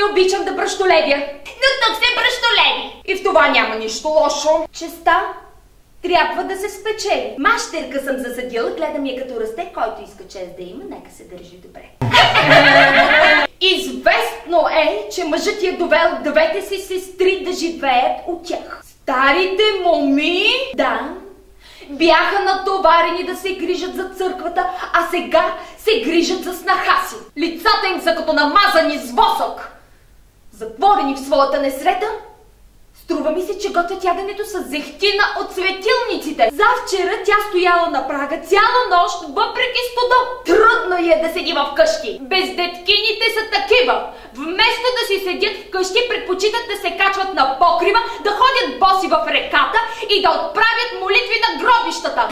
не обичам да бръщолевя. Но тук се бръщолеви. И в това няма нищо лошо. Честа трябва да се спечели. Мащерка съм засадила, гледам я като расте, който иска чест да има, нека се държи добре. Известно е, че мъжът ти е довел двете си сестри да живеят от тях. Старите моми, да, бяха натоварени да се грижат за църквата, а сега се грижат за снаха си. Лицата им са като намазани с восък. Затворени в своята несрета, струва ми се, че готвят яденето с зехтина от светилниците. Завчера тя стояла на прага цяла нощ, въпреки студа. Трудно е да седи вкъщи. Бездеткините са такива. Вместо да си седят вкъщи, предпочитат да се качват на покрива, да ходят боси в реката и да отправят молитви на гробищата.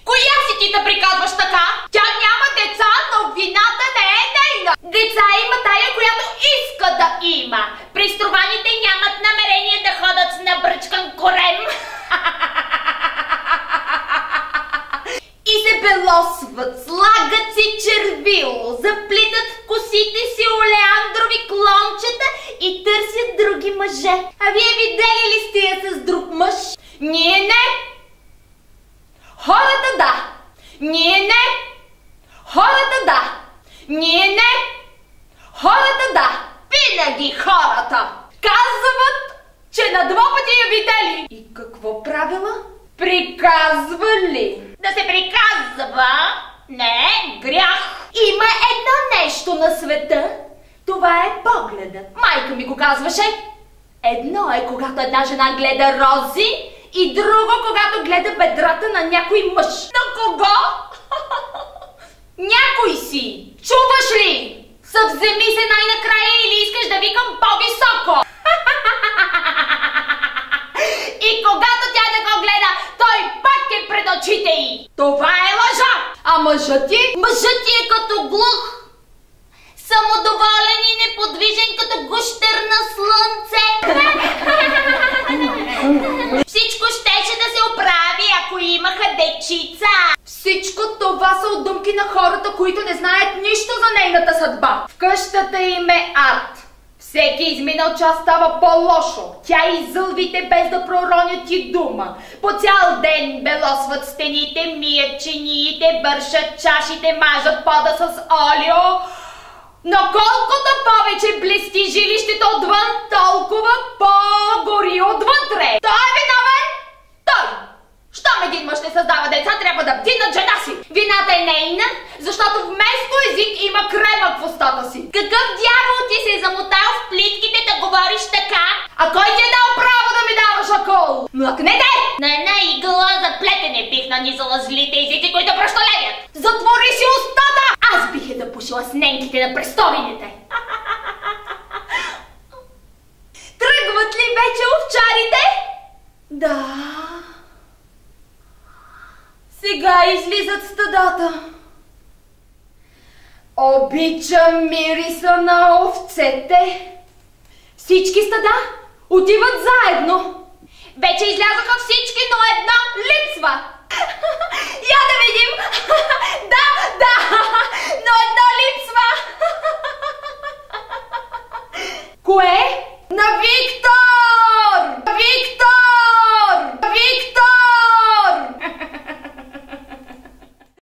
Коя си ти да приказваш така? Тя няма деца, но вината не е нейна. Деца има тая, която иска да има. Пристрованите нямат намерение да ходят с набръчкан корем. И се белосват, слагат си червило, заплитат в косите си олеандрови клончета и търсят други мъже. А вие видели ли сте я с друг мъж? Ние не. Хората да. Ние не. Хората да. Ние не. Хората да. Винаги хората. Казват, че на 2 пъти я видели. И какво правила? Приказвали. Да се приказва не е грях. Има едно нещо на света. Това е погледът. Майка ми го казваше. Едно е, когато една жена гледа рози, и друго, когато гледа бедрата на някой мъж. На кого? Някой си. Чуваш ли? Съвземи се най-накрая или искаш да викам по-високо? И когато тя не го гледа, той пак е пред очите й. Това е лъжа. А мъжът ти? Мъжът ти е като глух. Самодоволен и неподвижен като гущер на слънце. Всичко щеше да се оправи, ако имаха дечица. Всичко това са от думки на хората, които не знаят нищо за нейната съдба. В къщата им е арт. Всеки изминал час става по-лошо. Тя изълвите без да проронят и дума. По цял ден белосват стените, мият чиниите, бършат чашите, мажат пода с олио. Но колкото повече блести жилището отвън, толкова по-гори отвътре. Той е виновен? Той! Щом един мъж не създава деца, трябва да бди над жена си. Вината е нейна, защото вместо език има кремък в устата си. Какъв дявол ти се е замотал в плитките да говориш така? А кой ти е дал право да ми даваш акол? Млъкнете! На една игла за плетене бих нанизала злите езици, които бръщолевят. Затвори си устата! Аз бих е да пушила сненките на престовините. Тръгват ли вече овчарите? Да. Сега излизат стадата. Обичам мириса на овцете. Всички стада отиват заедно. Вече излязоха всички, но едно липсва. Я да видим.